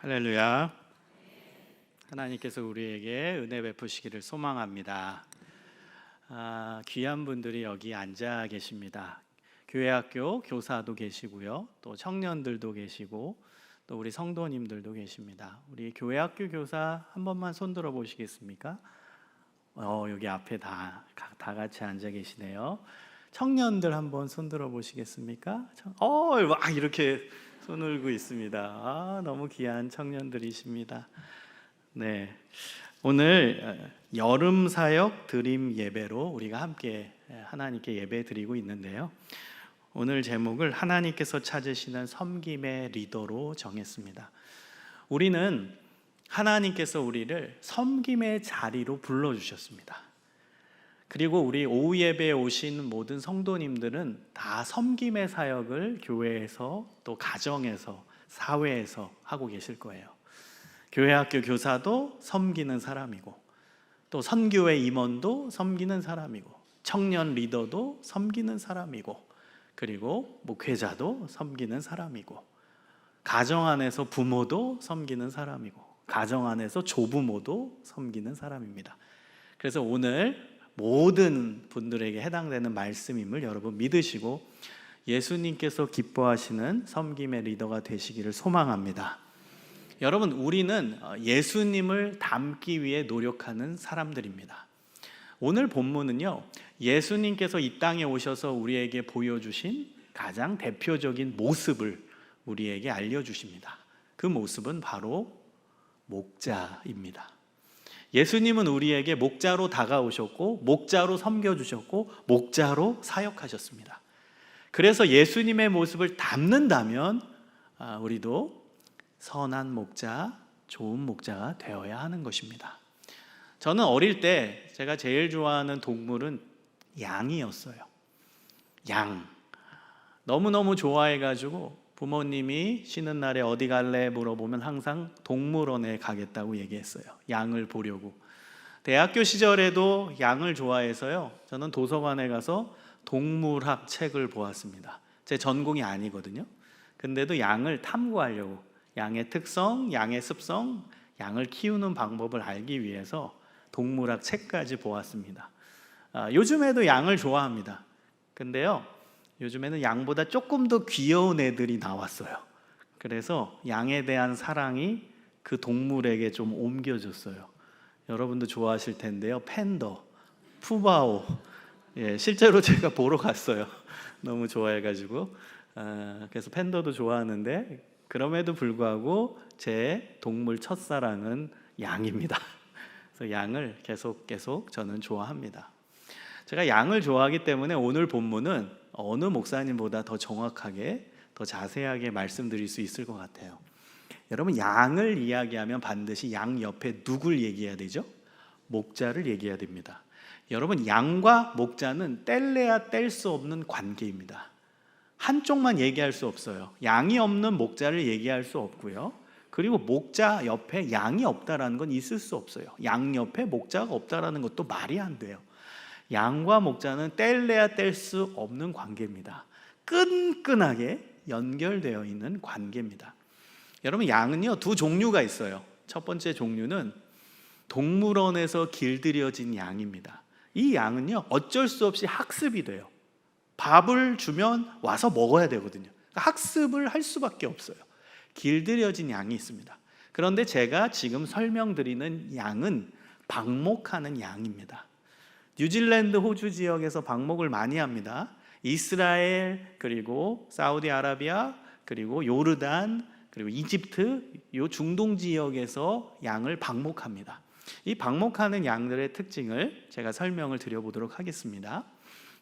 할렐루야. 하나님께서 우리에게 은혜 베푸시기를 소망합니다. 귀한 분들이 여기 앉아 계십니다. 교회학교 교사도 계시고요, 또 청년들도 계시고, 또 우리 성도님들도 계십니다. 우리 교회학교 교사 한 번만 손 들어 보시겠습니까? 여기 앞에 다 같이 앉아 계시네요. 청년들 한번 손 들어 보시겠습니까? 막 이렇게 손 들고 있습니다. 너무 귀한 청년들이십니다. 네, 오늘 여름 사역 드림 예배로 우리가 함께 하나님께 예배 드리고 있는데요. 오늘 제목을 하나님께서 찾으시는 섬김의 리더로 정했습니다. 우리는 하나님께서 우리를 섬김의 자리로 불러주셨습니다. 그리고 우리 오후 예배에 오신 모든 성도님들은 다 섬김의 사역을 교회에서 또 가정에서 사회에서 하고 계실 거예요. 교회학교 교사도 섬기는 사람이고, 또 선교회 임원도 섬기는 사람이고, 청년 리더도 섬기는 사람이고, 그리고 목회자도 섬기는 사람이고, 가정 안에서 부모도 섬기는 사람이고, 가정 안에서 조부모도 섬기는 사람입니다. 그래서 오늘 모든 분들에게 해당되는 말씀임을 여러분 믿으시고 예수님께서 기뻐하시는 섬김의 리더가 되시기를 소망합니다. 여러분, 우리는 예수님을 닮기 위해 노력하는 사람들입니다. 오늘 본문은요, 예수님께서 이 땅에 오셔서 우리에게 보여주신 가장 대표적인 모습을 우리에게 알려주십니다. 그 모습은 바로 목자입니다. 예수님은 우리에게 목자로 다가오셨고, 목자로 섬겨주셨고, 목자로 사역하셨습니다. 그래서 예수님의 모습을 닮는다면 우리도 선한 목자, 좋은 목자가 되어야 하는 것입니다. 저는 어릴 때 제가 제일 좋아하는 동물은 양이었어요. 양. 너무너무 좋아해가지고 부모님이 쉬는 날에 어디 갈래 물어보면 항상 동물원에 가겠다고 얘기했어요. 양을 보려고. 대학교 시절에도 양을 좋아해서요, 저는 도서관에 가서 동물학 책을 보았습니다. 제 전공이 아니거든요. 근데도 양을 탐구하려고, 양의 특성, 양의 습성, 양을 키우는 방법을 알기 위해서 동물학 책까지 보았습니다. 요즘에도 양을 좋아합니다. 근데요, 요즘에는 양보다 조금 더 귀여운 애들이 나왔어요. 그래서 양에 대한 사랑이 그 동물에게 좀 옮겨졌어요. 여러분도 좋아하실 텐데요, 팬더, 푸바오. 실제로 제가 보러 갔어요. 너무 좋아해가지고. 그래서 팬더도 좋아하는데, 그럼에도 불구하고 제 동물 첫사랑은 양입니다. 그래서 양을 계속 저는 좋아합니다. 제가 양을 좋아하기 때문에 오늘 본문은 어느 목사님보다 더 정확하게, 더 자세하게 말씀드릴 수 있을 것 같아요. 여러분, 양을 이야기하면 반드시 양 옆에 누굴 얘기해야 되죠? 목자를 얘기해야 됩니다. 여러분, 양과 목자는 뗄래야 뗄 수 없는 관계입니다. 한쪽만 얘기할 수 없어요. 양이 없는 목자를 얘기할 수 없고요, 그리고 목자 옆에 양이 없다라는 건 있을 수 없어요. 양 옆에 목자가 없다라는 것도 말이 안 돼요. 양과 목자는 뗄래야 뗄 수 없는 관계입니다. 끈끈하게 연결되어 있는 관계입니다. 여러분, 양은요, 두 종류가 있어요. 첫 번째 종류는 동물원에서 길들여진 양입니다. 이 양은요, 어쩔 수 없이 학습이 돼요. 밥을 주면 와서 먹어야 되거든요. 학습을 할 수밖에 없어요. 길들여진 양이 있습니다. 그런데 제가 지금 설명드리는 양은 방목하는 양입니다. 뉴질랜드, 호주 지역에서 방목을 많이 합니다. 이스라엘, 그리고 사우디아라비아, 그리고 요르단, 그리고 이집트, 이 중동 지역에서 양을 방목합니다. 이 방목하는 양들의 특징을 제가 설명을 드려보도록 하겠습니다.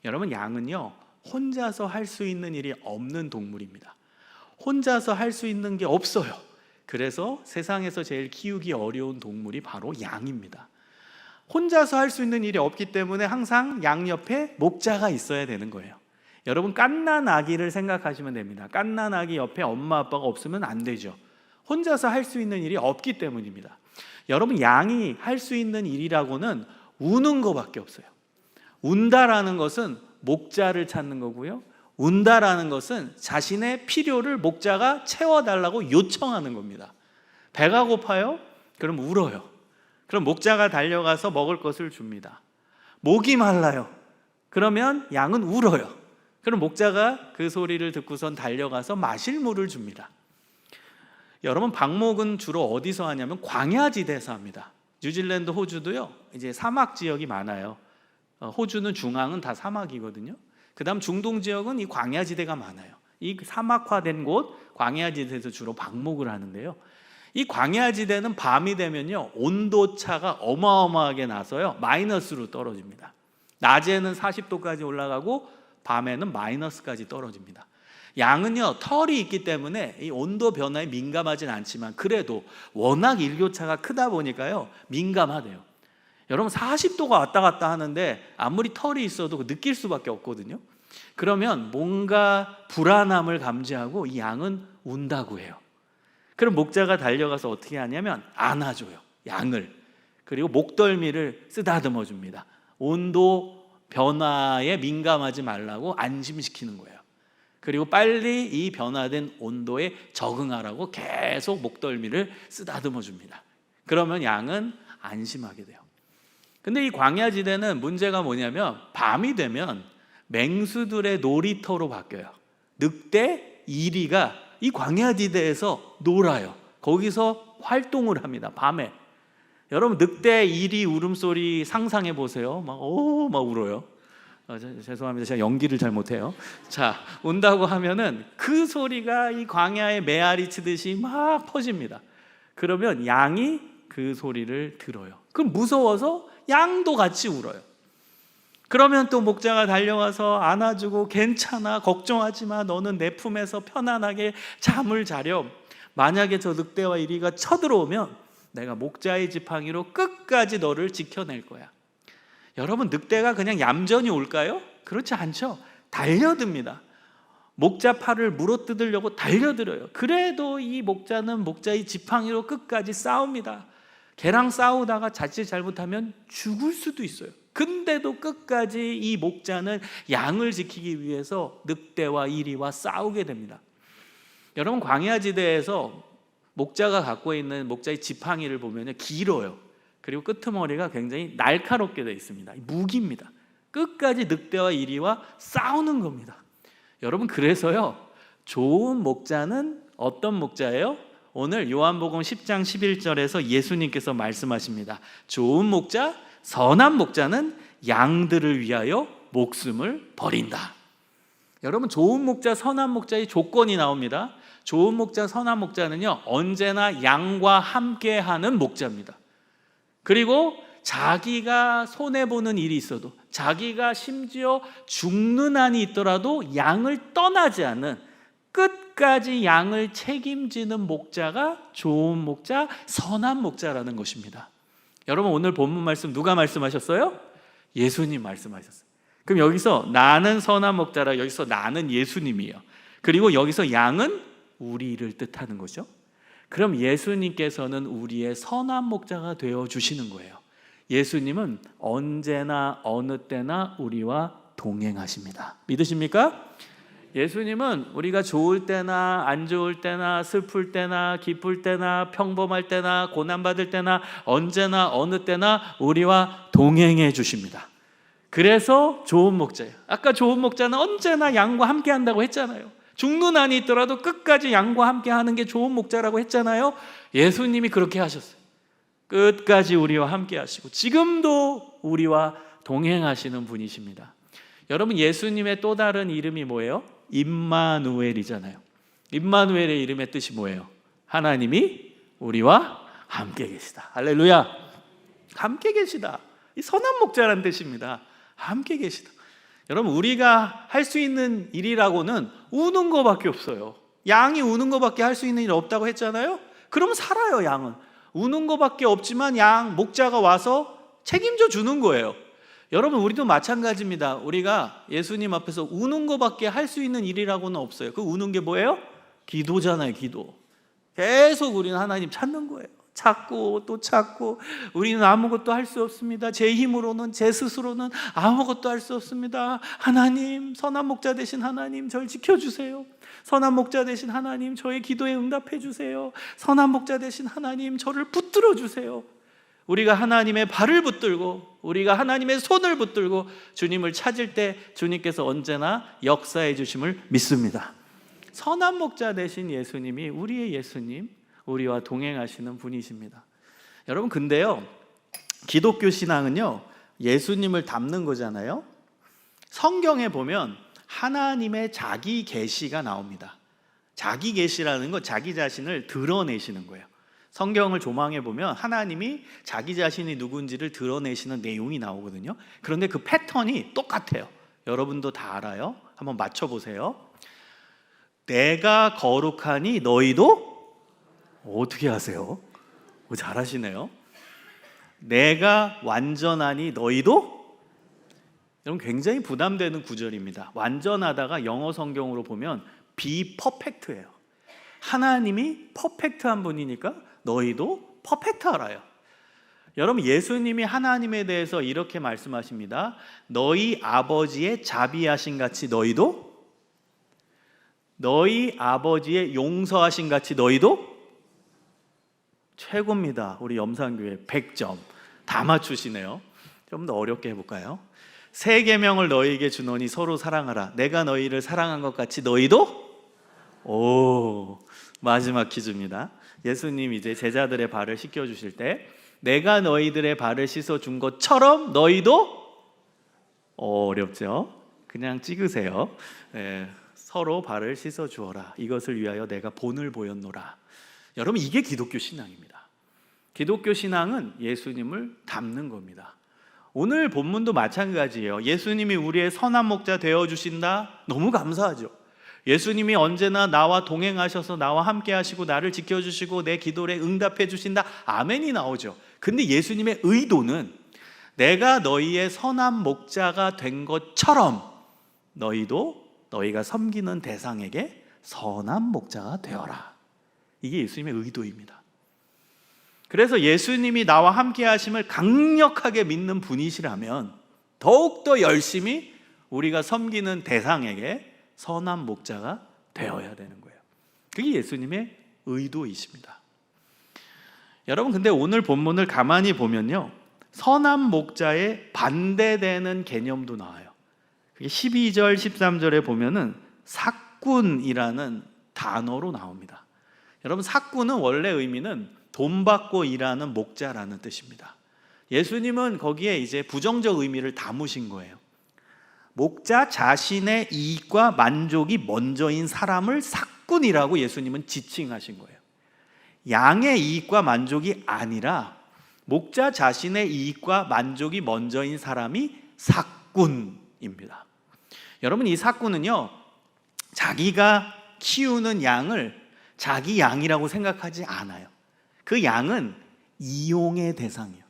여러분, 양은요, 혼자서 할 수 있는 일이 없는 동물입니다. 혼자서 할 수 있는 게 없어요. 그래서 세상에서 제일 키우기 어려운 동물이 바로 양입니다. 혼자서 할 수 있는 일이 없기 때문에 항상 양 옆에 목자가 있어야 되는 거예요. 여러분, 갓난 아기를 생각하시면 됩니다. 갓난 아기 옆에 엄마 아빠가 없으면 안 되죠. 혼자서 할 수 있는 일이 없기 때문입니다. 여러분, 양이 할 수 있는 일이라고는 우는 것밖에 없어요. 운다라는 것은 목자를 찾는 거고요, 운다라는 것은 자신의 필요를 목자가 채워달라고 요청하는 겁니다. 배가 고파요? 그럼 울어요. 그럼 목자가 달려가서 먹을 것을 줍니다. 목이 말라요. 그러면 양은 울어요. 그럼 목자가 그 소리를 듣고선 달려가서 마실 물을 줍니다. 여러분, 방목은 주로 어디서 하냐면 광야지대에서 합니다. 뉴질랜드, 호주도요, 이제 사막 지역이 많아요. 호주는 중앙은 다 사막이거든요. 그 다음 중동 지역은 이 광야지대가 많아요. 이 사막화된 곳 광야지대에서 주로 방목을 하는데요, 이 광야지대는 밤이 되면요 온도차가 어마어마하게 나서요 마이너스로 떨어집니다. 낮에는 40도까지 올라가고 밤에는 마이너스까지 떨어집니다. 양은요 털이 있기 때문에 이 온도 변화에 민감하진 않지만 그래도 워낙 일교차가 크다 보니까요 민감하대요. 여러분, 40도가 왔다 갔다 하는데 아무리 털이 있어도 느낄 수밖에 없거든요. 그러면 뭔가 불안함을 감지하고 이 양은 운다고 해요. 그럼 목자가 달려가서 어떻게 하냐면 안아줘요, 양을. 그리고 목덜미를 쓰다듬어 줍니다. 온도 변화에 민감하지 말라고 안심시키는 거예요. 그리고 빨리 이 변화된 온도에 적응하라고 계속 목덜미를 쓰다듬어 줍니다. 그러면 양은 안심하게 돼요. 근데 이 광야지대는 문제가 뭐냐면 밤이 되면 맹수들의 놀이터로 바뀌어요. 늑대, 이리가 이 광야지대에서 놀아요. 거기서 활동을 합니다, 밤에. 여러분, 늑대, 이리 울음소리 상상해 보세요. 막 울어요. 죄송합니다, 제가 연기를 잘 못해요. 자, 운다고 하면은 그 소리가 이 광야에 메아리 치듯이 막 퍼집니다. 그러면 양이 그 소리를 들어요. 그럼 무서워서 양도 같이 울어요. 그러면 또 목자가 달려와서 안아주고 괜찮아, 걱정하지 마, 너는 내 품에서 편안하게 잠을 자렴. 만약에 저 늑대와 이리가 쳐들어오면 내가 목자의 지팡이로 끝까지 너를 지켜낼 거야. 여러분, 늑대가 그냥 얌전히 올까요? 그렇지 않죠. 달려듭니다. 목자 팔을 물어뜯으려고 달려들어요. 그래도 이 목자는 목자의 지팡이로 끝까지 싸웁니다. 개랑 싸우다가 자칫 잘못하면 죽을 수도 있어요. 근데도 끝까지 이 목자는 양을 지키기 위해서 늑대와 이리와 싸우게 됩니다. 여러분, 광야지대에서 목자가 갖고 있는 목자의 지팡이를 보면 길어요. 그리고 끄트머리가 굉장히 날카롭게 되어 있습니다. 무기입니다. 끝까지 늑대와 이리와 싸우는 겁니다. 여러분, 그래서요 좋은 목자는 어떤 목자예요? 오늘 요한복음 10장 11절에서 예수님께서 말씀하십니다. 좋은 목자, 선한 목자는 양들을 위하여 목숨을 버린다. 여러분, 좋은 목자, 선한 목자의 조건이 나옵니다. 좋은 목자, 선한 목자는요 언제나 양과 함께하는 목자입니다. 그리고 자기가 손해보는 일이 있어도, 자기가 심지어 죽는 한이 있더라도 양을 떠나지 않는, 끝까지 양을 책임지는 목자가 좋은 목자, 선한 목자라는 것입니다. 여러분, 오늘 본문 말씀 누가 말씀하셨어요? 예수님 말씀하셨어요. 그럼 여기서 나는 선한 목자라, 여기서 나는 예수님이에요. 그리고 여기서 양은 우리를 뜻하는 거죠. 그럼 예수님께서는 우리의 선한 목자가 되어 주시는 거예요. 예수님은 언제나 어느 때나 우리와 동행하십니다. 믿으십니까? 예수님은 우리가 좋을 때나 안 좋을 때나 슬플 때나 기쁠 때나 평범할 때나 고난받을 때나 언제나 어느 때나 우리와 동행해 주십니다. 그래서 좋은 목자예요. 아까 좋은 목자는 언제나 양과 함께 한다고 했잖아요. 죽는 한이 있더라도 끝까지 양과 함께 하는 게 좋은 목자라고 했잖아요. 예수님이 그렇게 하셨어요. 끝까지 우리와 함께 하시고 지금도 우리와 동행하시는 분이십니다. 여러분, 예수님의 또 다른 이름이 뭐예요? 임마누엘이잖아요. 임마누엘의 이름의 뜻이 뭐예요? 하나님이 우리와 함께 계시다. 할렐루야. 함께 계시다. 이 선한 목자라는 뜻입니다. 함께 계시다. 여러분, 우리가 할 수 있는 일이라고는 우는 것밖에 없어요. 양이 우는 것밖에 할 수 있는 일 없다고 했잖아요. 그럼 살아요. 양은 우는 것밖에 없지만 목자가 와서 책임져 주는 거예요. 여러분, 우리도 마찬가지입니다. 우리가 예수님 앞에서 우는 것밖에 할 수 있는 일이라고는 없어요. 그 우는 게 뭐예요? 기도잖아요. 기도. 계속 우리는 하나님 찾는 거예요. 찾고 또 찾고. 우리는 아무것도 할 수 없습니다. 제 힘으로는, 제 스스로는 아무것도 할 수 없습니다. 하나님, 선한 목자 되신 하나님, 저를 지켜주세요. 선한 목자 되신 하나님, 저의 기도에 응답해 주세요. 선한 목자 되신 하나님, 저를 붙들어 주세요. 우리가 하나님의 발을 붙들고 우리가 하나님의 손을 붙들고 주님을 찾을 때 주님께서 언제나 역사해 주심을 믿습니다. 선한 목자 되신 예수님이 우리의 예수님, 우리와 동행하시는 분이십니다. 여러분, 근데요, 기독교 신앙은요, 예수님을 닮는 거잖아요. 성경에 보면 하나님의 자기 계시가 나옵니다. 자기 계시라는 건 자기 자신을 드러내시는 거예요. 성경을 조망해 보면 하나님이 자기 자신이 누군지를 드러내시는 내용이 나오거든요. 그런데 그 패턴이 똑같아요. 여러분도 다 알아요. 한번 맞춰보세요. 내가 거룩하니 너희도 어떻게 하세요? 잘하시네요. 내가 완전하니 너희도, 여러분 굉장히 부담되는 구절입니다. 완전하다가 영어 성경으로 보면 be perfect예요. 하나님이 퍼펙트한 분이니까 너희도 퍼펙트하라요. 여러분, 예수님이 하나님에 대해서 이렇게 말씀하십니다. 너희 아버지의 자비하신 같이 너희도, 너희 아버지의 용서하신 같이 너희도. 최고입니다. 우리 염산교회 100점 다 맞추시네요. 좀 더 어렵게 해볼까요? 새 계명을 너희에게 주노니 서로 사랑하라. 내가 너희를 사랑한 것 같이 너희도. 오, 마지막 퀴즈입니다. 예수님 이제 제자들의 발을 씻겨주실 때 내가 너희들의 발을 씻어준 것처럼 너희도. 어렵죠? 그냥 찍으세요. 서로 발을 씻어주어라. 이것을 위하여 내가 본을 보였노라. 여러분, 이게 기독교 신앙입니다. 기독교 신앙은 예수님을 닮는 겁니다. 오늘 본문도 마찬가지예요. 예수님이 우리의 선한 목자 되어주신다. 너무 감사하죠. 예수님이 언제나 나와 동행하셔서 나와 함께 하시고 나를 지켜주시고 내 기도에 응답해 주신다. 아멘이 나오죠. 근데 예수님의 의도는 내가 너희의 선한 목자가 된 것처럼 너희도 너희가 섬기는 대상에게 선한 목자가 되어라. 이게 예수님의 의도입니다. 그래서 예수님이 나와 함께 하심을 강력하게 믿는 분이시라면 더욱더 열심히 우리가 섬기는 대상에게 선한 목자가 되어야 되는 거예요. 그게 예수님의 의도이십니다. 여러분, 근데 오늘 본문을 가만히 보면요, 선한 목자에 반대되는 개념도 나와요. 12절 13절에 보면은 삭군이라는 단어로 나옵니다. 여러분, 삭군은 원래 의미는 돈 받고 일하는 목자라는 뜻입니다. 예수님은 거기에 이제 부정적 의미를 담으신 거예요. 목자 자신의 이익과 만족이 먼저인 사람을 삭군이라고 예수님은 지칭하신 거예요. 양의 이익과 만족이 아니라 목자 자신의 이익과 만족이 먼저인 사람이 삭군입니다. 여러분, 이 삭군은요, 자기가 키우는 양을 자기 양이라고 생각하지 않아요. 그 양은 이용의 대상이에요.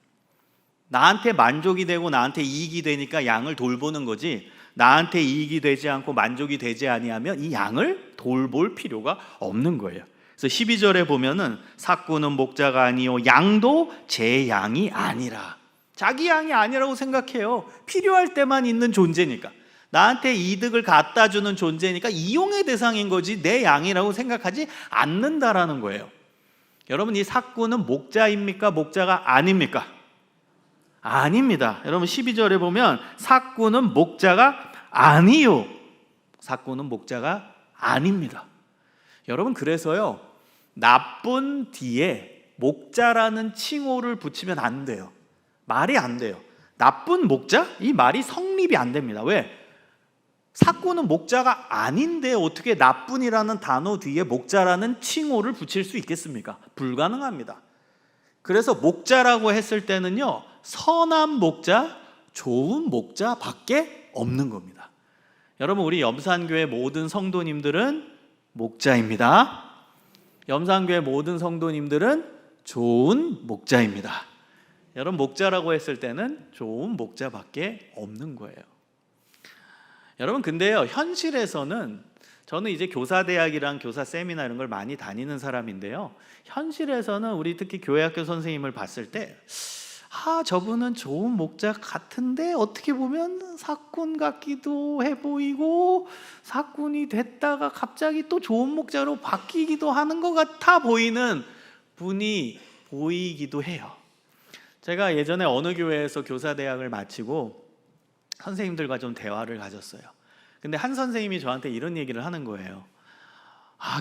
나한테 만족이 되고 나한테 이익이 되니까 양을 돌보는 거지, 나한테 이익이 되지 않고 만족이 되지 아니하면 이 양을 돌볼 필요가 없는 거예요. 그래서 12절에 보면은 삭군은 목자가 아니요 양도 제 양이 아니라. 자기 양이 아니라고 생각해요. 필요할 때만 있는 존재니까, 나한테 이득을 갖다 주는 존재니까 이용의 대상인 거지 내 양이라고 생각하지 않는다라는 거예요. 여러분, 이 삭군은 목자입니까? 목자가 아닙니까? 아닙니다. 여러분, 12절에 보면 삭군은 목자가 아니요. 삭군은 목자가 아닙니다. 여러분, 그래서요, 나쁜 뒤에 목자라는 칭호를 붙이면 안 돼요. 말이 안 돼요. 나쁜 목자? 이 말이 성립이 안 됩니다. 왜? 삭군은 목자가 아닌데 어떻게 나쁜이라는 단어 뒤에 목자라는 칭호를 붙일 수 있겠습니까? 불가능합니다. 그래서 목자라고 했을 때는요, 선한 목자, 좋은 목자밖에 없는 겁니다. 여러분, 우리 염산교회 모든 성도님들은 목자입니다. 염산교회 모든 성도님들은 좋은 목자입니다. 여러분, 목자라고 했을 때는 좋은 목자밖에 없는 거예요. 여러분, 근데요, 현실에서는, 저는 이제 교사대학이랑 교사 세미나 이런 걸 많이 다니는 사람인데요, 현실에서는 우리 특히 교회학교 선생님을 봤을 때 저분은 좋은 목자 같은데 어떻게 보면 사꾼 같기도 해 보이고, 사꾼이 됐다가 갑자기 또 좋은 목자로 바뀌기도 하는 것 같아 보이는 분이 보이기도 해요. 제가 예전에 어느 교회에서 교사대학을 마치고 선생님들과 좀 대화를 가졌어요. 근데 한 선생님이 저한테 이런 얘기를 하는 거예요.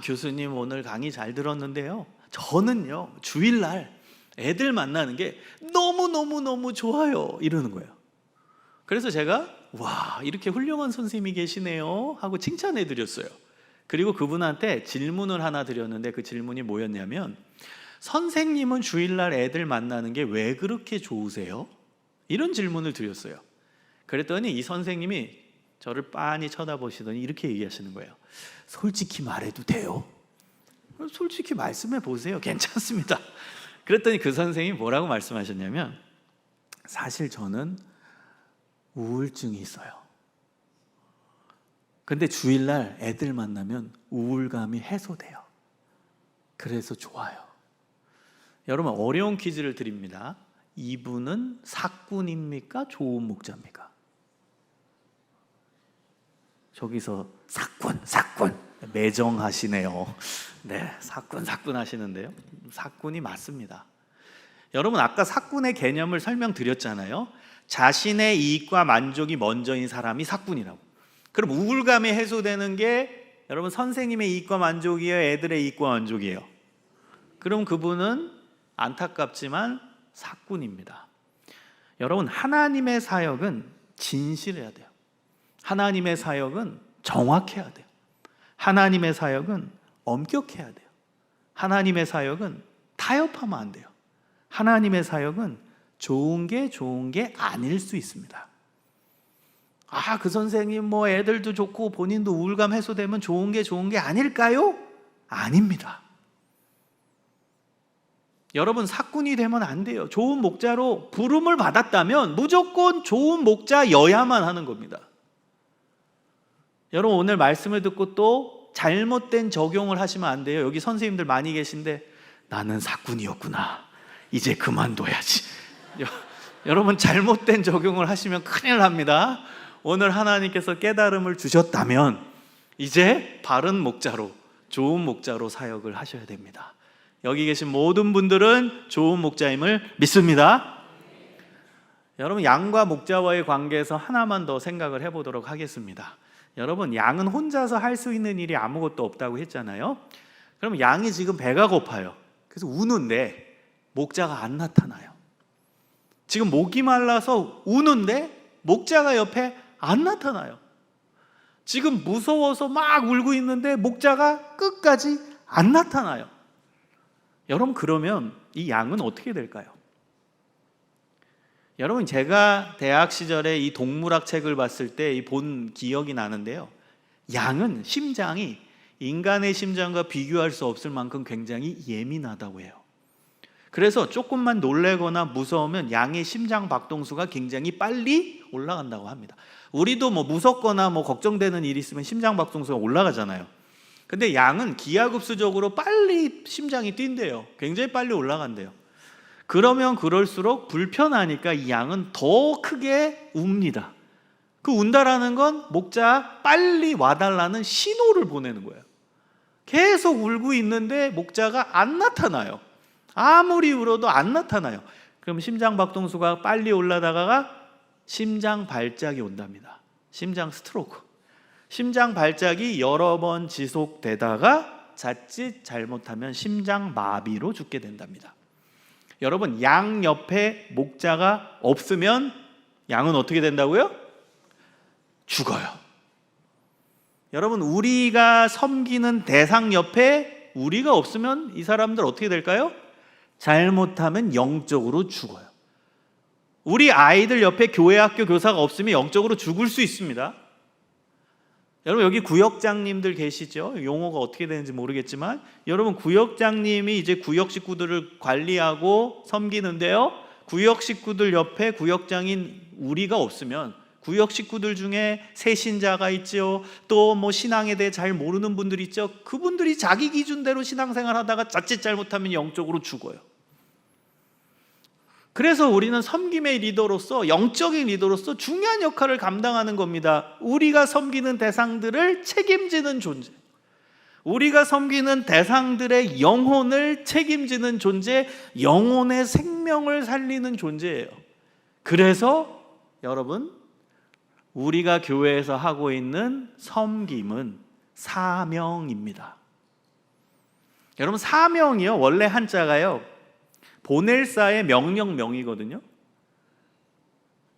교수님 오늘 강의 잘 들었는데요, 저는요 주일날 애들 만나는 게 너무너무 좋아요, 이러는 거예요. 그래서 제가 와, 이렇게 훌륭한 선생님이 계시네요 하고 칭찬해 드렸어요. 그리고 그분한테 질문을 하나 드렸는데, 그 질문이 뭐였냐면, 선생님은 주일날 애들 만나는 게 왜 그렇게 좋으세요? 이런 질문을 드렸어요. 그랬더니 이 선생님이 저를 빤히 쳐다보시더니 이렇게 얘기하시는 거예요. 솔직히 말해도 돼요? 솔직히 말씀해 보세요. 괜찮습니다. 그랬더니 그 선생님이 뭐라고 말씀하셨냐면, 사실 저는 우울증이 있어요. 근데 주일날 애들 만나면 우울감이 해소돼요. 그래서 좋아요. 여러분, 어려운 퀴즈를 드립니다. 이분은 사꾼입니까? 좋은 목자입니까? 저기서 사꾼 매정하시네요. 네, 사꾼 하시는데요, 사꾼이 맞습니다. 여러분, 아까 사꾼의 개념을 설명드렸잖아요. 자신의 이익과 만족이 먼저인 사람이 사꾼이라고. 그럼 우울감이 해소되는 게 여러분 선생님의 이익과 만족이에요, 애들의 이익과 만족이에요? 그럼 그분은 안타깝지만 사꾼입니다. 여러분, 하나님의 사역은 진실해야 돼요. 하나님의 사역은 정확해야 돼요. 하나님의 사역은 엄격해야 돼요. 하나님의 사역은 타협하면 안 돼요. 하나님의 사역은 좋은 게 아닐 수 있습니다. 그 선생님 애들도 좋고 본인도 우울감 해소되면 좋은 게 아닐까요? 아닙니다. 여러분, 사꾼이 되면 안 돼요. 좋은 목자로 부름을 받았다면 무조건 좋은 목자여야만 하는 겁니다. 여러분, 오늘 말씀을 듣고 또 잘못된 적용을 하시면 안 돼요. 여기 선생님들 많이 계신데, 나는 사꾼이었구나, 이제 그만둬야지. 여러분, 잘못된 적용을 하시면 큰일 납니다. 오늘 하나님께서 깨달음을 주셨다면 이제 바른 목자로, 좋은 목자로 사역을 하셔야 됩니다. 여기 계신 모든 분들은 좋은 목자임을 믿습니다. 여러분, 양과 목자와의 관계에서 하나만 더 생각을 해보도록 하겠습니다. 여러분, 양은 혼자서 할 수 있는 일이 아무것도 없다고 했잖아요. 그럼 양이 지금 배가 고파요. 그래서 우는데 목자가 안 나타나요. 지금 목이 말라서 우는데 목자가 옆에 안 나타나요. 지금 무서워서 막 울고 있는데 목자가 끝까지 안 나타나요. 여러분, 그러면 이 양은 어떻게 될까요? 여러분, 제가 대학 시절에 이 동물학 책을 봤을 때 본 기억이 나는데요, 양은 심장이 인간의 심장과 비교할 수 없을 만큼 굉장히 예민하다고 해요. 그래서 조금만 놀래거나 무서우면 양의 심장 박동수가 굉장히 빨리 올라간다고 합니다. 우리도 무섭거나 걱정되는 일이 있으면 심장 박동수가 올라가잖아요. 근데 양은 기하급수적으로 빨리 심장이 뛴대요. 굉장히 빨리 올라간대요. 그러면 그럴수록 불편하니까 이 양은 더 크게 웁니다. 그 운다라는 건 목자 빨리 와달라는 신호를 보내는 거예요. 계속 울고 있는데 목자가 안 나타나요. 아무리 울어도 안 나타나요. 그럼 심장 박동수가 빨리 올라다가 심장 발작이 온답니다. 심장 스트로크. 심장 발작이 여러 번 지속되다가 자칫 잘못하면 심장 마비로 죽게 된답니다. 여러분, 양 옆에 목자가 없으면 양은 어떻게 된다고요? 죽어요. 여러분, 우리가 섬기는 대상 옆에 우리가 없으면 이 사람들 어떻게 될까요? 잘못하면 영적으로 죽어요. 우리 아이들 옆에 교회 학교 교사가 없으면 영적으로 죽을 수 있습니다. 여러분, 여기 구역장님들 계시죠? 용어가 어떻게 되는지 모르겠지만 여러분, 구역장님이 이제 구역 식구들을 관리하고 섬기는데요, 구역 식구들 옆에 구역장인 우리가 없으면 구역 식구들 중에 새신자가 있죠, 또 신앙에 대해 잘 모르는 분들 있죠. 그분들이 자기 기준대로 신앙생활 하다가 자칫 잘못하면 영적으로 죽어요. 그래서 우리는 섬김의 리더로서, 영적인 리더로서 중요한 역할을 감당하는 겁니다. 우리가 섬기는 대상들을 책임지는 존재, 우리가 섬기는 대상들의 영혼을 책임지는 존재, 영혼의 생명을 살리는 존재예요. 그래서 여러분, 우리가 교회에서 하고 있는 섬김은 사명입니다. 여러분, 사명이요, 원래 한자가요, 보낼사의 명령명이거든요.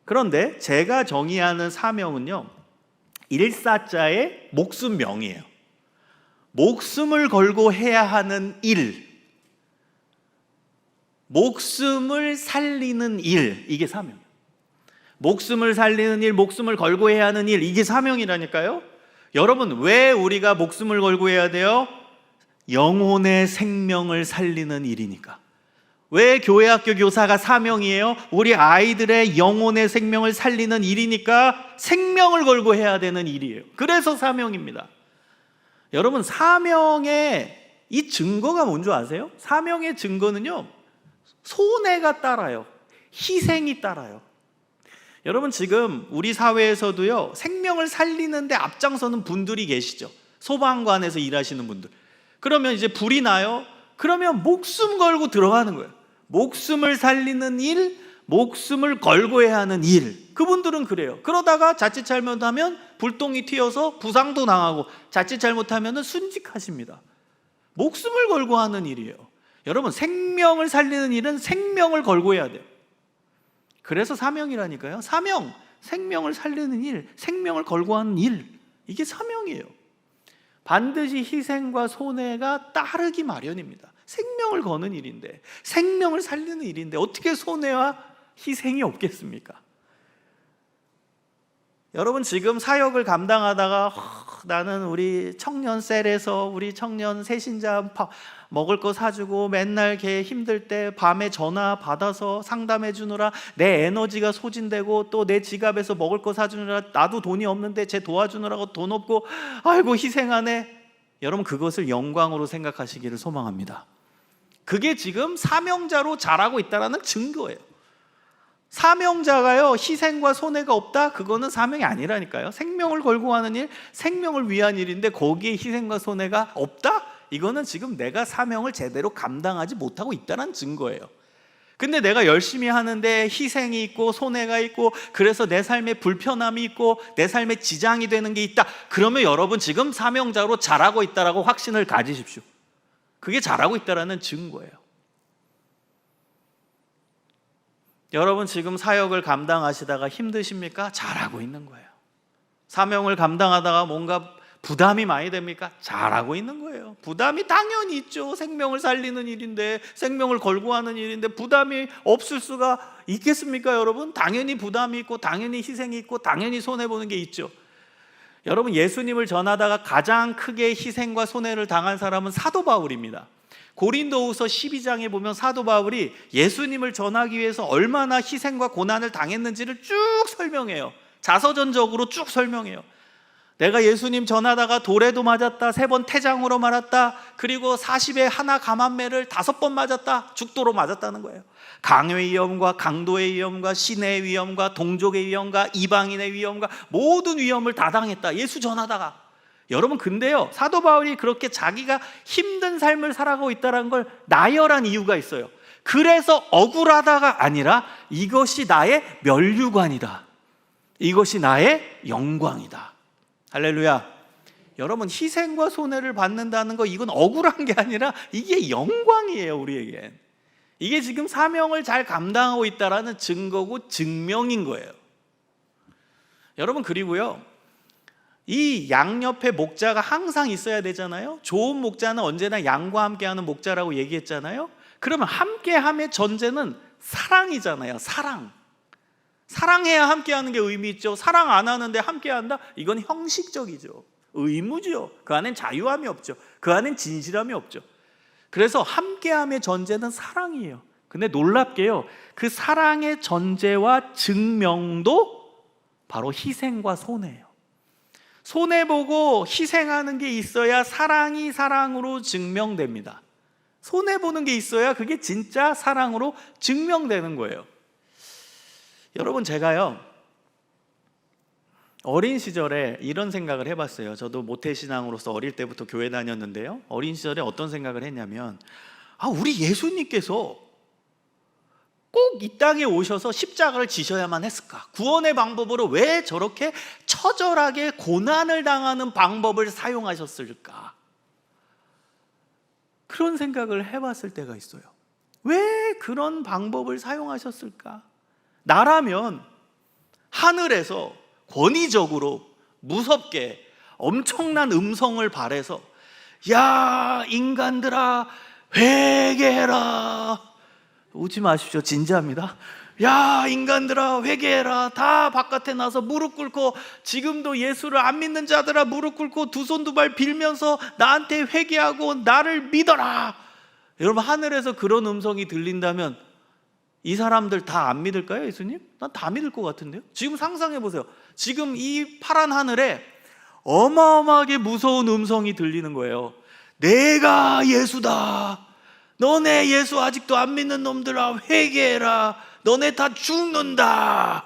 그런데 제가 정의하는 사명은요, 일사자의 목숨명이에요. 목숨을 걸고 해야 하는 일, 목숨을 살리는 일, 이게 사명이에요. 목숨을 살리는 일, 목숨을 걸고 해야 하는 일, 이게 사명이라니까요. 여러분, 왜 우리가 목숨을 걸고 해야 돼요? 영혼의 생명을 살리는 일이니까. 왜 교회학교 교사가 사명이에요? 우리 아이들의 영혼의 생명을 살리는 일이니까 생명을 걸고 해야 되는 일이에요. 그래서 사명입니다. 여러분, 사명의 이 증거가 뭔지 아세요? 사명의 증거는요, 손해가 따라요. 희생이 따라요. 여러분, 지금 우리 사회에서도요, 생명을 살리는데 앞장서는 분들이 계시죠. 소방관에서 일하시는 분들. 그러면 이제 불이 나요. 그러면 목숨 걸고 들어가는 거예요. 목숨을 살리는 일, 목숨을 걸고 해야 하는 일. 그분들은 그래요. 그러다가 자칫 잘못하면 불똥이 튀어서 부상도 당하고, 자칫 잘못하면 순직하십니다. 목숨을 걸고 하는 일이에요. 여러분, 생명을 살리는 일은 생명을 걸고 해야 돼요. 그래서 사명이라니까요. 사명, 생명을 살리는 일, 생명을 걸고 하는 일, 이게 사명이에요. 반드시 희생과 손해가 따르기 마련입니다. 생명을 거는 일인데, 생명을 살리는 일인데 어떻게 손해와 희생이 없겠습니까? 여러분, 지금 사역을 감당하다가 나는 우리 청년 셀에서 우리 청년 새신자 먹을 거 사주고 맨날 걔 힘들 때 밤에 전화 받아서 상담해 주느라 내 에너지가 소진되고, 또 내 지갑에서 먹을 거 사주느라 나도 돈이 없는데 쟤 도와주느라고 돈 없고, 아이고 희생하네. 여러분, 그것을 영광으로 생각하시기를 소망합니다. 그게 지금 사명자로 자라고 있다는 증거예요. 사명자가요, 희생과 손해가 없다? 그거는 사명이 아니라니까요. 생명을 걸고 하는 일, 생명을 위한 일인데 거기에 희생과 손해가 없다? 이거는 지금 내가 사명을 제대로 감당하지 못하고 있다는 증거예요. 근데 내가 열심히 하는데 희생이 있고 손해가 있고, 그래서 내 삶에 불편함이 있고 내 삶에 지장이 되는 게 있다. 그러면 여러분, 지금 사명자로 자라고 있다라고 확신을 가지십시오. 그게 자라고 있다라는 증거예요. 여러분, 지금 사역을 감당하시다가 힘드십니까? 잘하고 있는 거예요. 사명을 감당하다가 뭔가 부담이 많이 됩니까? 잘하고 있는 거예요. 부담이 당연히 있죠. 생명을 살리는 일인데, 생명을 걸고 하는 일인데 부담이 없을 수가 있겠습니까, 여러분? 당연히 부담이 있고, 당연히 희생이 있고, 당연히 손해보는 게 있죠. 여러분, 예수님을 전하다가 가장 크게 희생과 손해를 당한 사람은 사도 바울입니다. 고린도후서 12장에 보면 사도 바울이 예수님을 전하기 위해서 얼마나 희생과 고난을 당했는지를 쭉 설명해요. 자서전적으로 쭉 설명해요. 내가 예수님 전하다가 돌에도 맞았다, 3번 태장으로 맞았다, 그리고 40에 하나 감한매를 5번 맞았다, 죽도록 맞았다는 거예요. 강요의 위험과 강도의 위험과 시내의 위험과 동족의 위험과 이방인의 위험과 모든 위험을 다 당했다, 예수 전하다가. 여러분, 근데요, 사도 바울이 그렇게 자기가 힘든 삶을 살아가고 있다는 걸 나열한 이유가 있어요. 그래서 억울하다가 아니라 이것이 나의 면류관이다, 이것이 나의 영광이다. 할렐루야. 여러분, 희생과 손해를 받는다는 거, 이건 억울한 게 아니라 이게 영광이에요, 우리에겐. 이게 지금 사명을 잘 감당하고 있다라는 증거고 증명인 거예요. 여러분, 그리고요, 이 양옆에 목자가 항상 있어야 되잖아요. 좋은 목자는 언제나 양과 함께하는 목자라고 얘기했잖아요. 그러면 함께함의 전제는 사랑이잖아요. 사랑해야 함께하는 게 의미 있죠. 사랑 안 하는데 함께한다? 이건 형식적이죠. 의무죠. 그 안엔 자유함이 없죠. 그 안엔 진실함이 없죠. 그래서 함께함의 전제는 사랑이에요. 근데 놀랍게요, 그 사랑의 전제와 증명도 바로 희생과 손해예요. 손해보고 희생하는 게 있어야 사랑이 사랑으로 증명됩니다. 손해보는 게 있어야 그게 진짜 사랑으로 증명되는 거예요. 여러분, 제가요 어린 시절에 이런 생각을 해봤어요. 저도 모태신앙으로서 어릴 때부터 교회 다녔는데요, 어린 시절에 어떤 생각을 했냐면, 우리 예수님께서 꼭 이 땅에 오셔서 십자가를 지셔야만 했을까? 구원의 방법으로 왜 저렇게 처절하게 고난을 당하는 방법을 사용하셨을까? 그런 생각을 해봤을 때가 있어요. 왜 그런 방법을 사용하셨을까? 나라면 하늘에서 권위적으로 무섭게 엄청난 음성을 발해서, 야 인간들아 회개해라. 웃지 마십시오, 진지합니다. 야 인간들아 회개해라. 다 바깥에 나서 무릎 꿇고, 지금도 예수를 안 믿는 자들아 무릎 꿇고 두 손 두 발 빌면서 나한테 회개하고 나를 믿어라. 여러분, 하늘에서 그런 음성이 들린다면 이 사람들 다 안 믿을까요? 예수님? 난 다 믿을 것 같은데요. 지금 상상해 보세요. 지금 이 파란 하늘에 어마어마하게 무서운 음성이 들리는 거예요. 내가 예수다. 너네 예수 아직도 안 믿는 놈들아 회개해라. 너네 다 죽는다.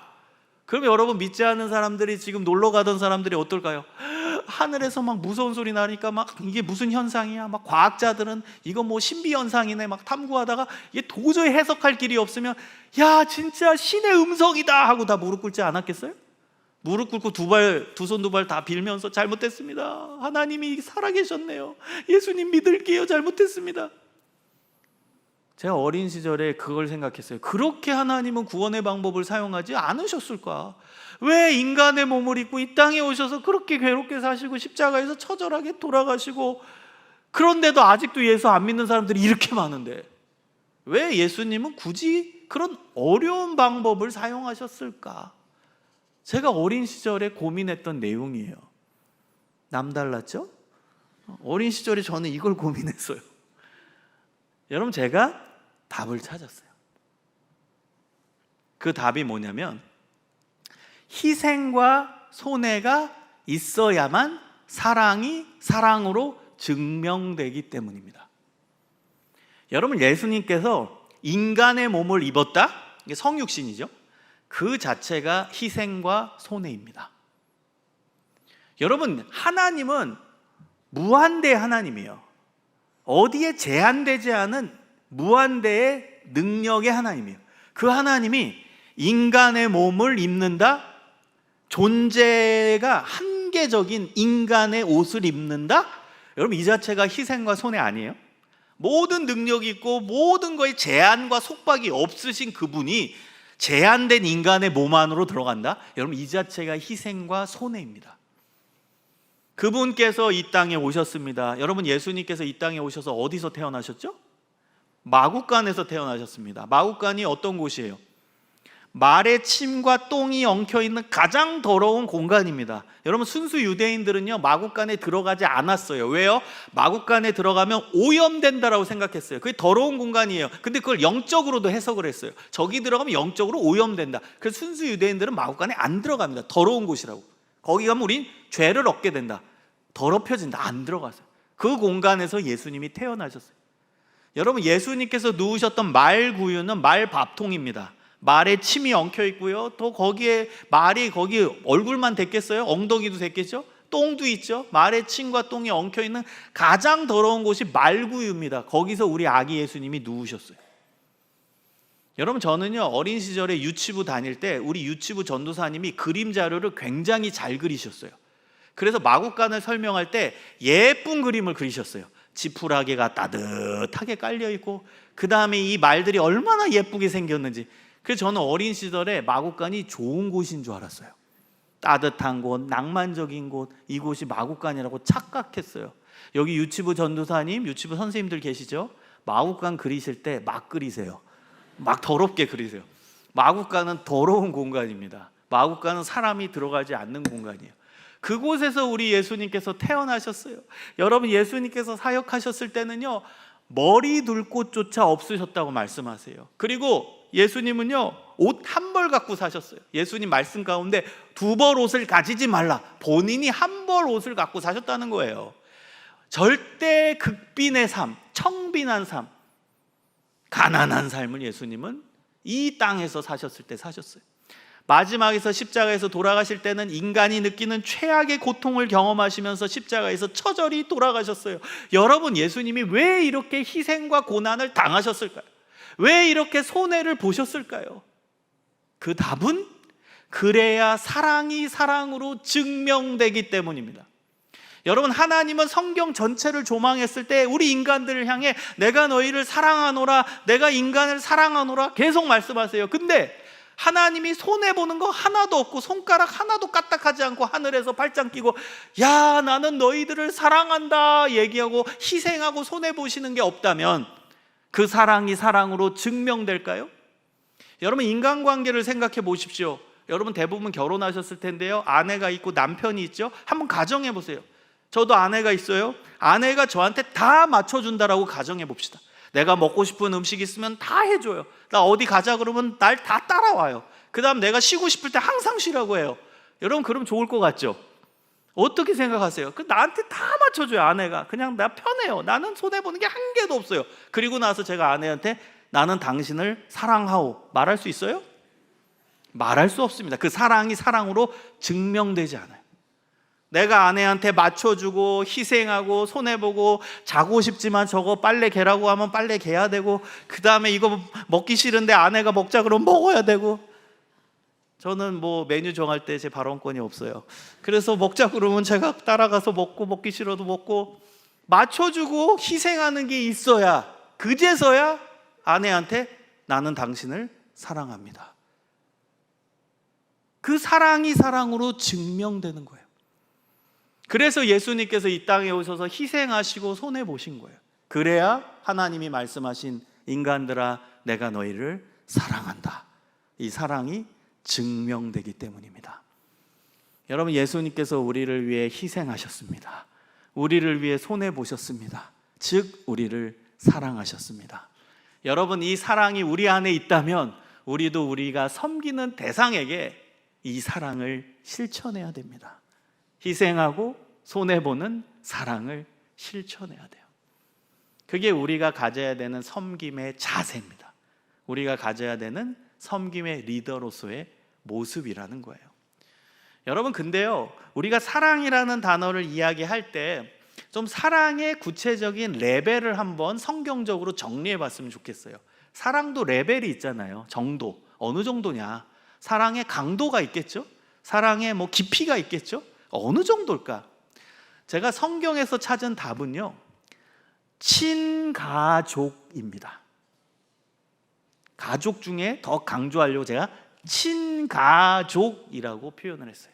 그럼 여러분, 믿지 않는 사람들이, 지금 놀러 가던 사람들이 어떨까요? 하늘에서 막 무서운 소리 나니까 막 이게 무슨 현상이야? 막 과학자들은 이거 뭐 신비 현상이네 막 탐구하다가 이게 도저히 해석할 길이 없으면, 야 진짜 신의 음성이다 하고 다 무릎 꿇지 않았겠어요? 무릎 꿇고 두 손 두 발 다 빌면서, 잘못했습니다. 하나님이 살아계셨네요. 예수님 믿을게요. 잘못했습니다. 제가 어린 시절에 그걸 생각했어요. 그렇게 하나님은 구원의 방법을 사용하지 않으셨을까? 왜 인간의 몸을 입고 이 땅에 오셔서 그렇게 괴롭게 사시고 십자가에서 처절하게 돌아가시고, 그런데도 아직도 예수 안 믿는 사람들이 이렇게 많은데 왜 예수님은 굳이 그런 어려운 방법을 사용하셨을까? 제가 어린 시절에 고민했던 내용이에요. 남달랐죠? 어린 시절에 저는 이걸 고민했어요. 여러분, 제가 답을 찾았어요. 그 답이 뭐냐면, 희생과 손해가 있어야만 사랑이 사랑으로 증명되기 때문입니다. 여러분, 예수님께서 인간의 몸을 입었다? 이게 성육신이죠. 그 자체가 희생과 손해입니다. 여러분, 하나님은 무한대 하나님이에요. 어디에 제한되지 않은 무한대의 능력의 하나님이에요. 그 하나님이 인간의 몸을 입는다? 존재가 한계적인 인간의 옷을 입는다? 여러분, 이 자체가 희생과 손해 아니에요? 모든 능력이 있고 모든 거에 제한과 속박이 없으신 그분이 제한된 인간의 몸 안으로 들어간다? 여러분, 이 자체가 희생과 손해입니다. 그분께서 이 땅에 오셨습니다. 여러분, 예수님께서 이 땅에 오셔서 어디서 태어나셨죠? 마구간에서 태어나셨습니다. 마구간이 어떤 곳이에요? 말의 침과 똥이 엉켜있는 가장 더러운 공간입니다. 여러분, 순수 유대인들은요 마구간에 들어가지 않았어요. 왜요? 마구간에 들어가면 오염된다라고 생각했어요. 그게 더러운 공간이에요. 근데 그걸 영적으로도 해석을 했어요. 저기 들어가면 영적으로 오염된다. 그래서 순수 유대인들은 마구간에 안 들어갑니다. 더러운 곳이라고. 거기 가면 우린 죄를 얻게 된다. 더럽혀진다. 안 들어가세요. 그 공간에서 예수님이 태어나셨어요. 여러분, 예수님께서 누우셨던 말구유는 말밥통입니다. 말에 침이 엉켜 있고요. 또 거기에 말이 거기 얼굴만 댔겠어요? 엉덩이도 댔겠죠? 똥도 있죠. 말에 침과 똥이 엉켜 있는 가장 더러운 곳이 말구유입니다. 거기서 우리 아기 예수님이 누우셨어요. 여러분, 저는요 어린 시절에 유치부 다닐 때 우리 유치부 전도사님이 그림 자료를 굉장히 잘 그리셨어요. 그래서 마구간을 설명할 때 예쁜 그림을 그리셨어요. 지푸라기가 따뜻하게 깔려있고, 그 다음에 이 말들이 얼마나 예쁘게 생겼는지. 그래서 저는 어린 시절에 마구간이 좋은 곳인 줄 알았어요. 따뜻한 곳, 낭만적인 곳, 이곳이 마구간이라고 착각했어요. 여기 유치부 전도사님, 유치부 선생님들 계시죠? 마구간 그리실 때 막 그리세요. 막 더럽게 그리세요. 마구간은 더러운 공간입니다. 마구간은 사람이 들어가지 않는 공간이에요. 그곳에서 우리 예수님께서 태어나셨어요. 여러분, 예수님께서 사역하셨을 때는요 머리 둘 곳조차 없으셨다고 말씀하세요. 그리고 예수님은요 옷 한 벌 갖고 사셨어요. 예수님 말씀 가운데 두 벌 옷을 가지지 말라. 본인이 한 벌 옷을 갖고 사셨다는 거예요. 절대 극빈의 삶, 청빈한 삶, 가난한 삶을 예수님은 이 땅에서 사셨을 때 사셨어요. 마지막에서 십자가에서 돌아가실 때는 인간이 느끼는 최악의 고통을 경험하시면서 십자가에서 처절히 돌아가셨어요. 여러분, 예수님이 왜 이렇게 희생과 고난을 당하셨을까요? 왜 이렇게 손해를 보셨을까요? 그 답은 그래야 사랑이 사랑으로 증명되기 때문입니다. 여러분, 하나님은 성경 전체를 조망했을 때 우리 인간들을 향해 내가 너희를 사랑하노라, 내가 인간을 사랑하노라 계속 말씀하세요. 근데 하나님이 손해보는 거 하나도 없고 손가락 하나도 까딱하지 않고 하늘에서 발짱 끼고 야, 나는 너희들을 사랑한다 얘기하고 희생하고 손해보시는 게 없다면 그 사랑이 사랑으로 증명될까요? 여러분, 인간관계를 생각해 보십시오. 여러분 대부분 결혼하셨을 텐데요, 아내가 있고 남편이 있죠. 한번 가정해 보세요. 저도 아내가 있어요. 아내가 저한테 다 맞춰준다라고 가정해 봅시다. 내가 먹고 싶은 음식 있으면 다 해줘요. 나 어디 가자 그러면 날 다 따라와요. 그 다음 내가 쉬고 싶을 때 항상 쉬라고 해요. 여러분, 그럼 좋을 것 같죠? 어떻게 생각하세요? 나한테 다 맞춰줘요. 아내가 그냥 나 편해요. 나는 손해보는 게 한 개도 없어요. 그리고 나서 제가 아내한테 나는 당신을 사랑하오 말할 수 있어요? 말할 수 없습니다. 그 사랑이 사랑으로 증명되지 않아요. 내가 아내한테 맞춰주고 희생하고 손해보고 자고 싶지만 저거 빨래 개라고 하면 빨래 개야 되고, 그 다음에 이거 먹기 싫은데 아내가 먹자 그러면 먹어야 되고, 저는 뭐 메뉴 정할 때 제 발언권이 없어요. 그래서 먹자 그러면 제가 따라가서 먹고, 먹기 싫어도 먹고, 맞춰주고 희생하는 게 있어야 그제서야 아내한테 나는 당신을 사랑합니다. 그 사랑이 사랑으로 증명되는 거예요. 그래서 예수님께서 이 땅에 오셔서 희생하시고 손해보신 거예요. 그래야 하나님이 말씀하신 인간들아 내가 너희를 사랑한다, 이 사랑이 증명되기 때문입니다. 여러분, 예수님께서 우리를 위해 희생하셨습니다. 우리를 위해 손해보셨습니다. 즉 우리를 사랑하셨습니다. 여러분, 이 사랑이 우리 안에 있다면 우리도 우리가 섬기는 대상에게 이 사랑을 실천해야 됩니다. 희생하고 손해보는 사랑을 실천해야 돼요. 그게 우리가 가져야 되는 섬김의 자세입니다. 우리가 가져야 되는 섬김의 리더로서의 모습이라는 거예요. 여러분, 근데요, 우리가 사랑이라는 단어를 이야기할 때 좀 사랑의 구체적인 레벨을 한번 성경적으로 정리해 봤으면 좋겠어요. 사랑도 레벨이 있잖아요. 정도, 어느 정도냐. 사랑의 강도가 있겠죠? 사랑의 뭐 깊이가 있겠죠? 어느 정도일까? 제가 성경에서 찾은 답은요, 친가족입니다. 가족 중에 더 강조하려고 제가 친가족이라고 표현을 했어요.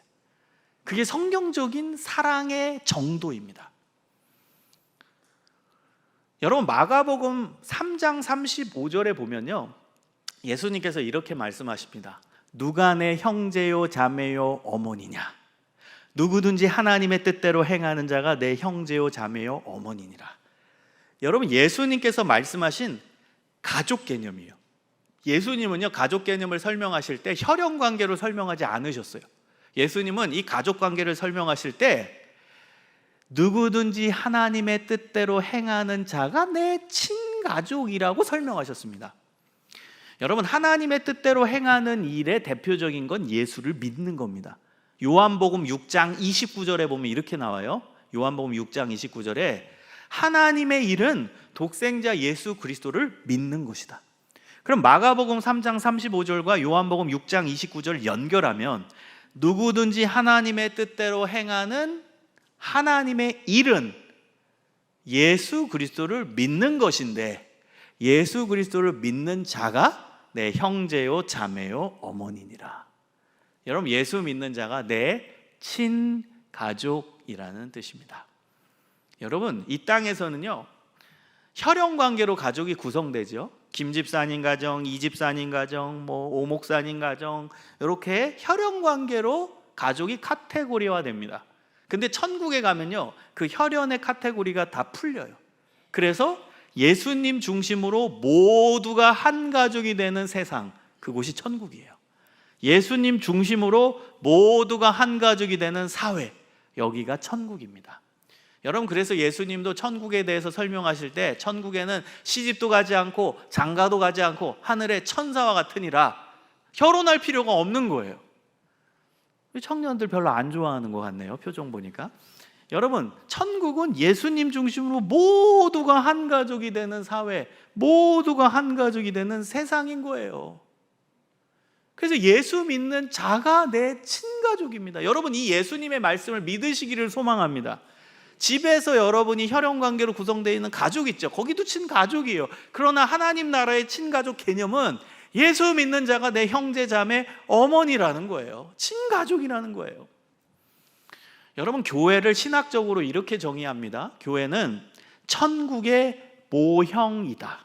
그게 성경적인 사랑의 정도입니다. 여러분, 마가복음 3장 35절에 보면요, 예수님께서 이렇게 말씀하십니다. 누가 내 형제요 자매요 어머니냐? 누구든지 하나님의 뜻대로 행하는 자가 내 형제요 자매요 어머니니라. 여러분, 예수님께서 말씀하신 가족 개념이에요. 예수님은요, 가족 개념을 설명하실 때 혈연 관계로 설명하지 않으셨어요. 예수님은 이 가족 관계를 설명하실 때 누구든지 하나님의 뜻대로 행하는 자가 내 친가족이라고 설명하셨습니다. 여러분, 하나님의 뜻대로 행하는 일의 대표적인 건 예수를 믿는 겁니다. 요한복음 6장 29절에 보면 이렇게 나와요. 요한복음 6장 29절에 하나님의 일은 독생자 예수 그리스도를 믿는 것이다. 그럼 마가복음 3장 35절과 요한복음 6장 29절 연결하면 누구든지 하나님의 뜻대로 행하는 하나님의 일은 예수 그리스도를 믿는 것인데, 예수 그리스도를 믿는 자가 내 형제요 자매요 어머니니라. 여러분, 예수 믿는 자가 내 친가족이라는 뜻입니다. 여러분, 이 땅에서는요, 혈연 관계로 가족이 구성되죠. 김집사님 가정, 이집사님 가정, 뭐 오목사님 가정, 이렇게 혈연 관계로 가족이 카테고리화 됩니다. 근데 천국에 가면요, 그 혈연의 카테고리가 다 풀려요. 그래서 예수님 중심으로 모두가 한 가족이 되는 세상, 그곳이 천국이에요. 예수님 중심으로 모두가 한 가족이 되는 사회, 여기가 천국입니다. 여러분, 그래서 예수님도 천국에 대해서 설명하실 때 천국에는 시집도 가지 않고 장가도 가지 않고 하늘의 천사와 같으니라, 결혼할 필요가 없는 거예요. 청년들 별로 안 좋아하는 것 같네요, 표정 보니까. 여러분, 천국은 예수님 중심으로 모두가 한 가족이 되는 사회, 모두가 한 가족이 되는 세상인 거예요. 그래서 예수 믿는 자가 내 친가족입니다. 여러분, 이 예수님의 말씀을 믿으시기를 소망합니다. 집에서 여러분이 혈연관계로 구성되어 있는 가족 있죠. 거기도 친가족이에요. 그러나 하나님 나라의 친가족 개념은 예수 믿는 자가 내 형제, 자매, 어머니라는 거예요. 친가족이라는 거예요. 여러분, 교회를 신학적으로 이렇게 정의합니다. 교회는 천국의 모형이다.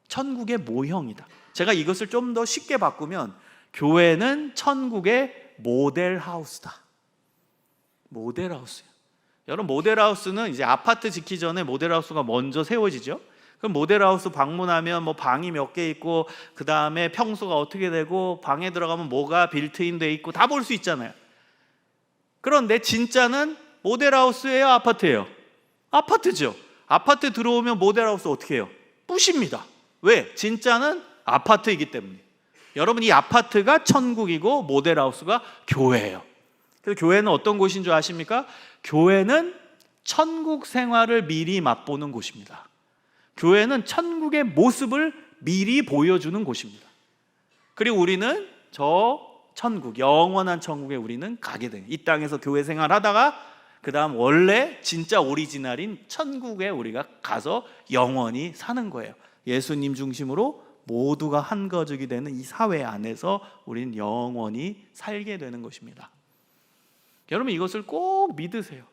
천국의 모형이다. 제가 이것을 좀 더 쉽게 바꾸면 교회는 천국의 모델하우스다. 모델하우스예요. 여러분, 모델하우스는 이제 아파트 짓기 전에 모델하우스가 먼저 세워지죠. 그럼 모델하우스 방문하면 뭐 방이 몇 개 있고, 그 다음에 평수가 어떻게 되고, 방에 들어가면 뭐가 빌트인 돼 있고 다 볼 수 있잖아요. 그런데 진짜는 모델하우스예요, 아파트예요? 아파트죠. 아파트 들어오면 모델하우스 어떻게 해요? 부십니다. 왜? 진짜는 아파트이기 때문에. 여러분, 이 아파트가 천국이고 모델하우스가 교회예요. 그래서 교회는 어떤 곳인 줄 아십니까? 교회는 천국 생활을 미리 맛보는 곳입니다. 교회는 천국의 모습을 미리 보여주는 곳입니다. 그리고 우리는 저 천국, 영원한 천국에 우리는 가게 돼요. 이 땅에서 교회 생활하다가 그 다음 원래 진짜 오리지널인 천국에 우리가 가서 영원히 사는 거예요. 예수님 중심으로 모두가 한 가족이 되는 이 사회 안에서 우리는 영원히 살게 되는 것입니다. 여러분, 이것을 꼭 믿으세요.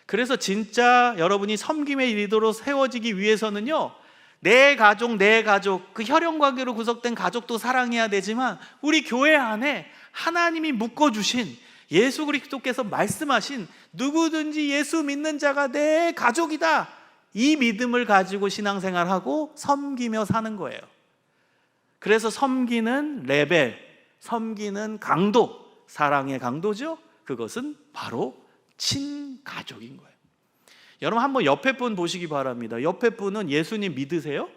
그래서 진짜 여러분이 섬김의 리더로 세워지기 위해서는요, 내 가족, 그 혈연관계로 구성된 가족도 사랑해야 되지만 우리 교회 안에 하나님이 묶어주신 예수 그리스도께서 말씀하신 누구든지 예수 믿는 자가 내 가족이다, 이 믿음을 가지고 신앙생활하고 섬기며 사는 거예요. 그래서 섬기는 레벨, 섬기는 강도, 사랑의 강도죠. 그것은 바로 친가족인 거예요. 여러분, 한번 옆에 분 보시기 바랍니다. 옆에 분은 예수님 믿으세요?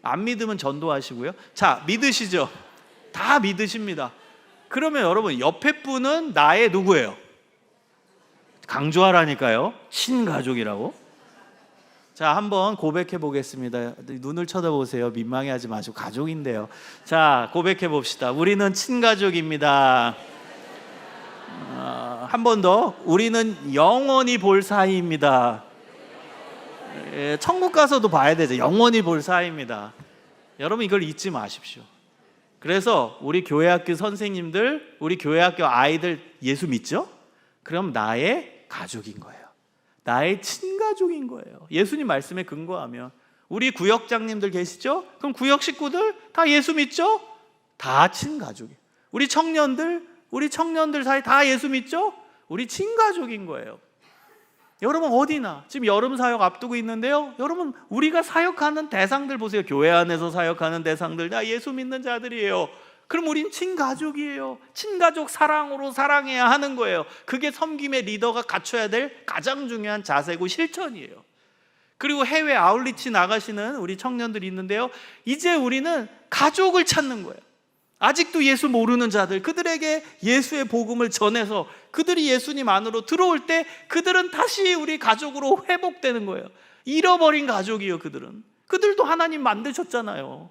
안 믿으면 전도하시고요. 자, 믿으시죠? 다 믿으십니다. 그러면 여러분, 옆에 분은 나의 누구예요? 강조하라니까요. 친가족이라고. 자, 한번 고백해 보겠습니다. 눈을 쳐다보세요. 민망해하지 마시고, 가족인데요. 자, 고백해 봅시다. 우리는 친가족입니다. 한 번 더. 우리는 영원히 볼 사이입니다. 천국 가서도 봐야 되죠. 영원히 볼 사이입니다. 여러분, 이걸 잊지 마십시오. 그래서 우리 교회학교 선생님들, 우리 교회학교 아이들 예수 믿죠? 그럼 나의 가족인 거예요. 나의 친가족인 거예요. 예수님 말씀에 근거하면. 우리 구역장님들 계시죠? 그럼 구역 식구들 다 예수 믿죠? 다 친가족이에요. 우리 청년들 사이 다 예수 믿죠? 우리 친가족인 거예요. 여러분, 어디나 지금 여름 사역 앞두고 있는데요, 여러분, 우리가 사역하는 대상들 보세요. 교회 안에서 사역하는 대상들 다 예수 믿는 자들이에요. 그럼 우린 친가족이에요. 친가족 사랑으로 사랑해야 하는 거예요. 그게 섬김의 리더가 갖춰야 될 가장 중요한 자세고 실천이에요. 그리고 해외 아울리치 나가시는 우리 청년들이 있는데요, 이제 우리는 가족을 찾는 거예요. 아직도 예수 모르는 자들, 그들에게 예수의 복음을 전해서 그들이 예수님 안으로 들어올 때 그들은 다시 우리 가족으로 회복되는 거예요. 잃어버린 가족이에요. 그들도 하나님 만드셨잖아요.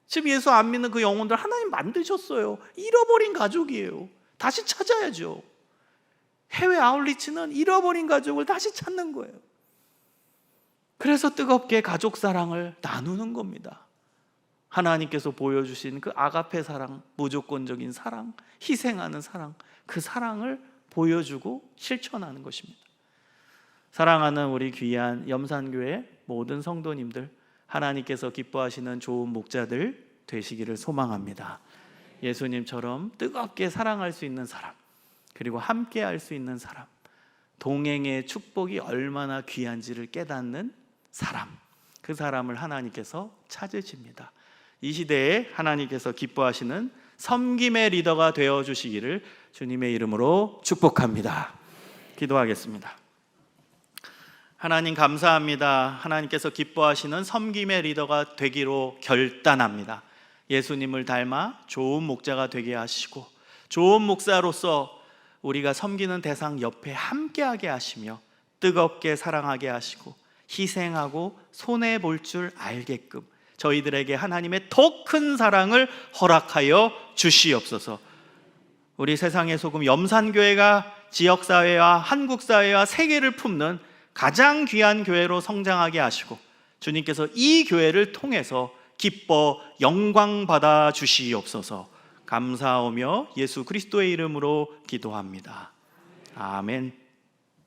지금 예수 안 믿는 그 영혼들 하나님 만드셨어요. 잃어버린 가족이에요. 다시 찾아야죠. 해외 아울리치는 잃어버린 가족을 다시 찾는 거예요. 그래서 뜨겁게 가족 사랑을 나누는 겁니다. 하나님께서 보여주신 그 아가페 사랑, 무조건적인 사랑, 희생하는 사랑, 그 사랑을 보여주고 실천하는 것입니다. 사랑하는 우리 귀한 염산교회 모든 성도님들, 하나님께서 기뻐하시는 좋은 목자들 되시기를 소망합니다. 예수님처럼 뜨겁게 사랑할 수 있는 사람, 그리고 함께 할 수 있는 사람, 동행의 축복이 얼마나 귀한지를 깨닫는 사람, 그 사람을 하나님께서 찾으십니다. 이 시대에 하나님께서 기뻐하시는 섬김의 리더가 되어주시기를 주님의 이름으로 축복합니다. 기도하겠습니다. 하나님 감사합니다. 하나님께서 기뻐하시는 섬김의 리더가 되기로 결단합니다. 예수님을 닮아 좋은 목자가 되게 하시고 좋은 목사로서 우리가 섬기는 대상 옆에 함께하게 하시며 뜨겁게 사랑하게 하시고 희생하고 손해볼 줄 알게끔 저희들에게 하나님의 더 큰 사랑을 허락하여 주시옵소서. 우리 세상의 소금 염산교회가 지역사회와 한국사회와 세계를 품는 가장 귀한 교회로 성장하게 하시고 주님께서 이 교회를 통해서 기뻐 영광 받아 주시옵소서. 감사하며 예수 그리스도의 이름으로 기도합니다. 아멘.